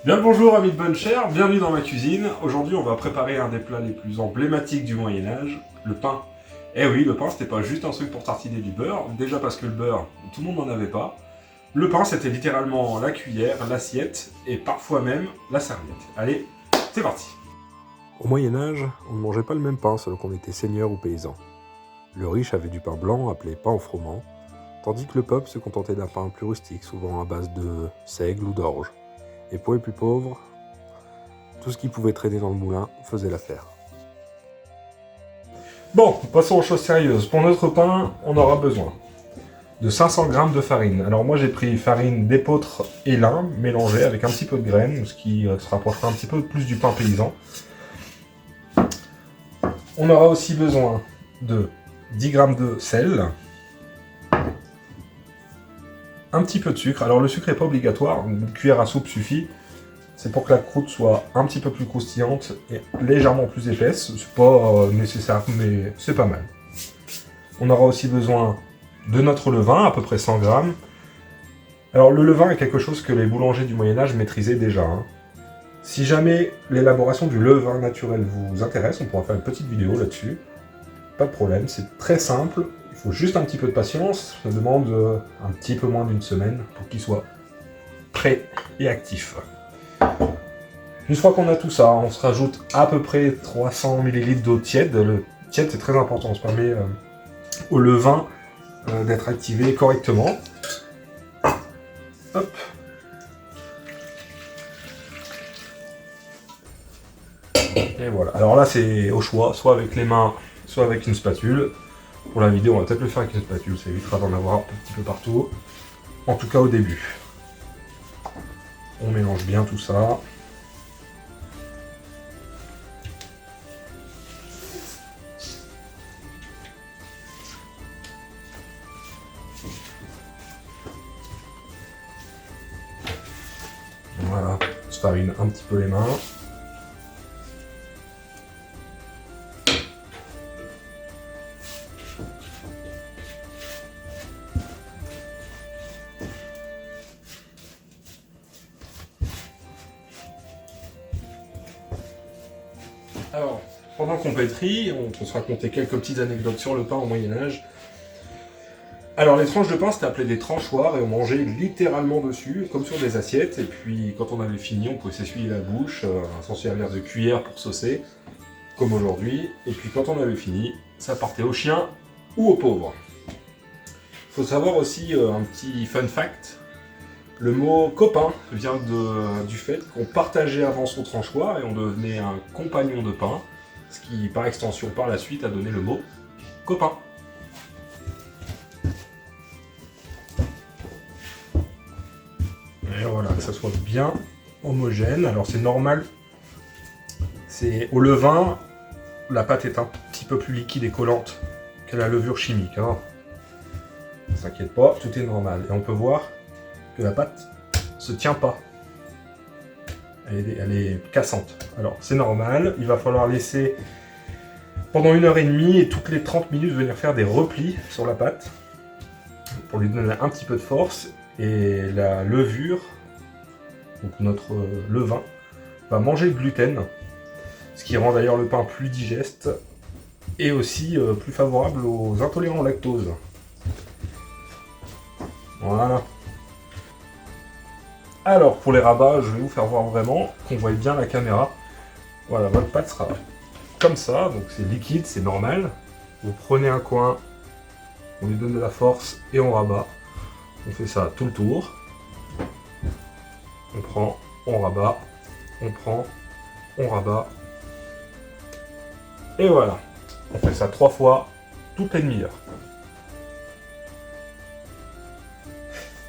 Bien le bonjour amis de bonne chère, bienvenue dans ma cuisine. Aujourd'hui on va préparer un des plats les plus emblématiques du Moyen-Âge, le pain. Eh oui, le pain c'était pas juste un truc pour tartiner du beurre, déjà parce que le beurre, tout le monde n'en avait pas. Le pain c'était littéralement la cuillère, l'assiette et parfois même la serviette. Allez, c'est parti. Au Moyen-Âge, on ne mangeait pas le même pain selon qu'on était seigneur ou paysan. Le riche avait du pain blanc appelé pain au froment, tandis que le peuple se contentait d'un pain plus rustique, souvent à base de seigle ou d'orge. Et pour les plus pauvres, tout ce qui pouvait traîner dans le moulin faisait l'affaire. Bon, passons aux choses sérieuses. Pour notre pain, on aura besoin de 500 g de farine. Alors moi j'ai pris farine d'épeautre et lin mélangée avec un petit peu de graines, ce qui se rapprochera un petit peu plus du pain paysan. On aura aussi besoin de 10 g de sel, un petit peu de sucre. Alors le sucre n'est pas obligatoire, une cuillère à soupe suffit. C'est pour que la croûte soit un petit peu plus croustillante et légèrement plus épaisse. C'est pas nécessaire, mais c'est pas mal. On aura aussi besoin de notre levain, à peu près 100 g. Alors le levain est quelque chose que les boulangers du Moyen-Âge maîtrisaient déjà. Si jamais l'élaboration du levain naturel vous intéresse, on pourra faire une petite vidéo là-dessus. Pas de problème, c'est très simple. Il faut juste un petit peu de patience. Ça demande un petit peu moins d'une semaine pour qu'il soit prêt et actif. Une fois qu'on a tout ça, on se rajoute à peu près 300 ml d'eau tiède. Le tiède, c'est très important, ça permet au levain d'être activé correctement. Hop. Et voilà. Alors là, c'est au choix, soit avec les mains, soit avec une spatule. Pour la vidéo, on va peut-être le faire avec une spatule, ça évitera d'en avoir un petit peu partout. En tout cas, au début. On mélange bien tout ça. Voilà, on se farine un petit peu les mains. Alors, pendant qu'on pétrit, on peut se raconter quelques petites anecdotes sur le pain au Moyen-Âge. Alors, les tranches de pain, c'était appelé des tranchoirs et on mangeait littéralement dessus, comme sur des assiettes. Et puis, quand on avait fini, on pouvait s'essuyer la bouche, s'en servir de cuillère pour saucer, comme aujourd'hui. Et puis, quand on avait fini, ça partait aux chiens ou aux pauvres. Il faut savoir aussi un petit fun fact. Le mot copain vient du fait qu'on partageait avant son tranchoir et on devenait un compagnon de pain, ce qui par extension par la suite a donné le mot copain. Et voilà, que ça soit bien homogène. Alors c'est normal, c'est au levain, la pâte est un petit peu plus liquide et collante que la levure chimique. Ne s'inquiète pas, tout est normal. Et on peut voir que la pâte se tient pas. Elle est cassante. Alors c'est normal, il va falloir laisser pendant 1h30 et toutes les 30 minutes venir faire des replis sur la pâte pour lui donner un petit peu de force. Et la levure, donc notre levain, va manger le gluten, ce qui rend d'ailleurs le pain plus digeste et aussi plus favorable aux intolérants au lactose. Voilà. Alors pour les rabats, je vais vous faire voir vraiment, qu'on voit bien la caméra. Voilà, votre pâte sera comme ça, donc c'est liquide, c'est normal. Vous prenez un coin, on lui donne de la force et on rabat. On fait ça tout le tour. On prend, on rabat, on prend, on rabat. Et voilà. On fait ça 3 fois, toutes les demi-heures.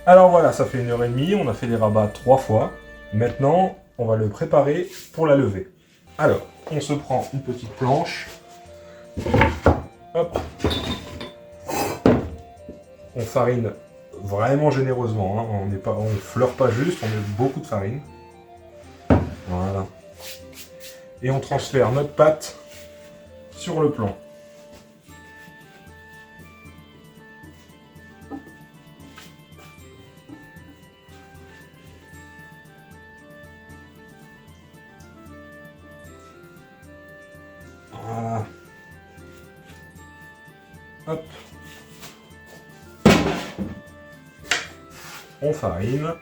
Alors voilà, ça fait 1h30, on a fait les rabats 3 fois. Maintenant, on va le préparer pour la levée. Alors, on se prend une petite planche. Hop. On farine vraiment généreusement. On ne fleure pas juste, on met beaucoup de farine. Voilà. Et on transfère notre pâte sur le plan. Hop. On farine.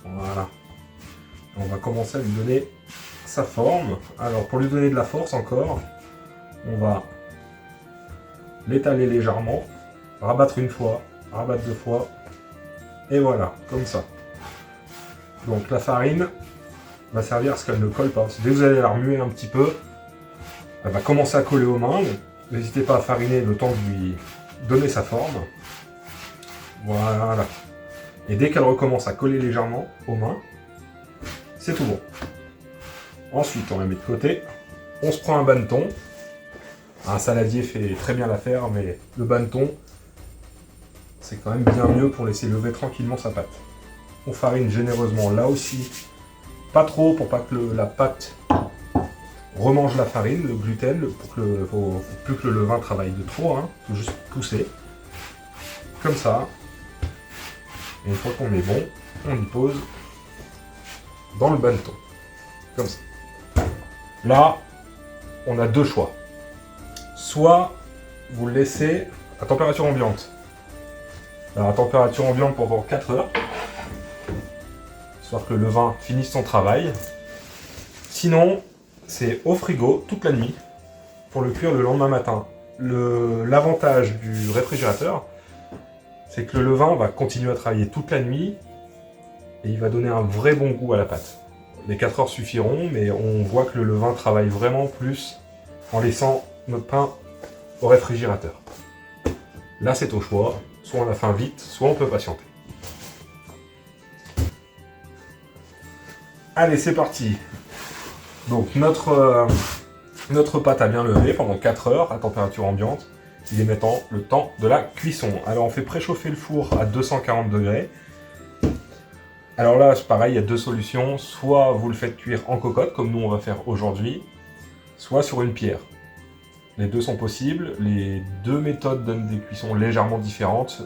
Voilà. On va commencer à lui donner sa forme. Alors pour lui donner de la force encore, on va l'étaler légèrement, rabattre une fois, rabattre deux fois, et voilà, comme ça. Donc la farine va servir à ce qu'elle ne colle pas. Dès que vous allez la remuer un petit peu, elle va commencer à coller aux mains. N'hésitez pas à fariner le temps de lui donner sa forme. Voilà. Et dès qu'elle recommence à coller légèrement aux mains, c'est tout bon. Ensuite, on la met de côté. On se prend un banneton. Un saladier fait très bien l'affaire, mais le banneton, c'est quand même bien mieux pour laisser lever tranquillement sa pâte. On farine généreusement là aussi. Pas trop pour pas que la pâte remange la farine, le gluten, faut plus que le levain travaille de trop, hein. Faut juste pousser. Comme ça. Et une fois qu'on est bon, on y pose dans le banneton. Comme ça. Là, on a deux choix. Soit vous le laissez à température ambiante. Alors à température ambiante pendant 4 heures. Histoire que le levain finisse son travail. Sinon, c'est au frigo toute la nuit pour le cuire le lendemain matin. L'avantage du réfrigérateur, c'est que le levain va continuer à travailler toute la nuit et il va donner un vrai bon goût à la pâte. Les 4 heures suffiront, mais on voit que le levain travaille vraiment plus en laissant notre pain au réfrigérateur. Là, c'est au choix. Soit on la fait vite, soit on peut patienter. Allez, c'est parti. Donc, notre pâte a bien levé pendant 4 heures à température ambiante. Il est maintenant le temps de la cuisson. Alors, on fait préchauffer le four à 240 degrés. Alors là, c'est pareil, il y a deux solutions. Soit vous le faites cuire en cocotte, comme nous on va faire aujourd'hui, soit sur une pierre. Les deux sont possibles. Les deux méthodes donnent des cuissons légèrement différentes.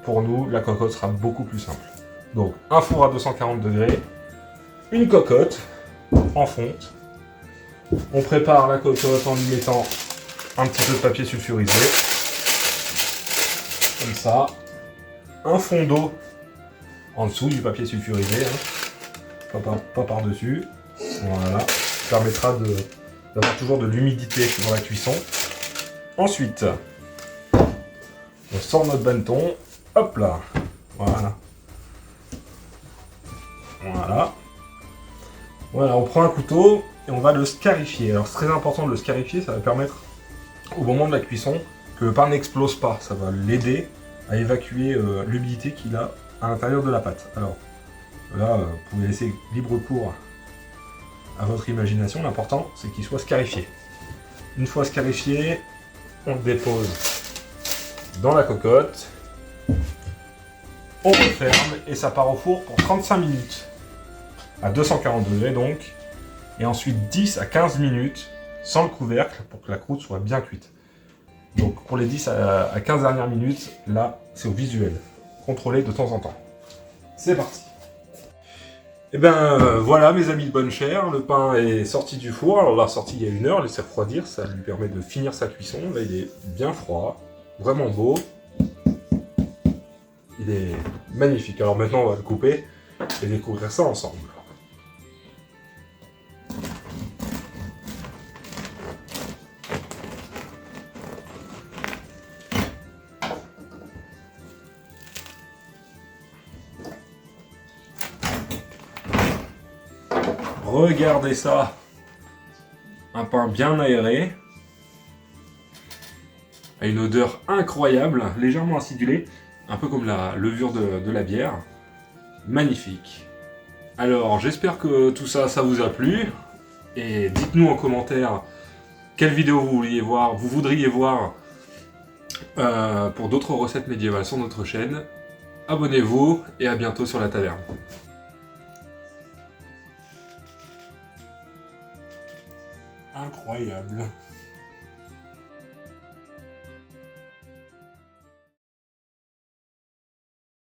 Pour nous, la cocotte sera beaucoup plus simple. Donc, un four à 240 degrés, une cocotte en fonte. On prépare la cocotte en y mettant un petit peu de papier sulfurisé. Comme ça. Un fond d'eau en dessous du papier sulfurisé. Hein. Pas par-dessus. Voilà. Ça permettra d'avoir toujours de l'humidité dans la cuisson. Ensuite, on sort notre banneton. Hop là. Voilà. Voilà. Voilà, on prend un couteau et on va le scarifier. Alors c'est très important de le scarifier, ça va permettre au moment de la cuisson que le pain n'explose pas. Ça va l'aider à évacuer l'humidité qu'il a à l'intérieur de la pâte. Alors là, vous pouvez laisser libre cours à votre imagination. L'important, c'est qu'il soit scarifié. Une fois scarifié, on le dépose dans la cocotte. On referme et ça part au four pour 35 minutes. À 240 degrés donc. Et ensuite 10 à 15 minutes sans le couvercle pour que la croûte soit bien cuite. Donc pour les 10 à 15 dernières minutes, là, c'est au visuel. Contrôlez de temps en temps. C'est parti. Et ben voilà mes amis de bonne chère, le pain est sorti du four. Alors là, sorti il y a 1 heure, laissez refroidir, ça lui permet de finir sa cuisson. Là, il est bien froid, vraiment beau. Il est magnifique. Alors maintenant, on va le couper et découvrir ça ensemble. Regardez ça, un pain bien aéré, à une odeur incroyable, légèrement acidulée, un peu comme la levure de la bière. Magnifique. Alors j'espère que tout ça, ça vous a plu, et dites-nous en commentaire quelle vidéo vous voudriez voir pour d'autres recettes médiévales sur notre chaîne. Abonnez-vous et à bientôt sur la taverne. Incroyable.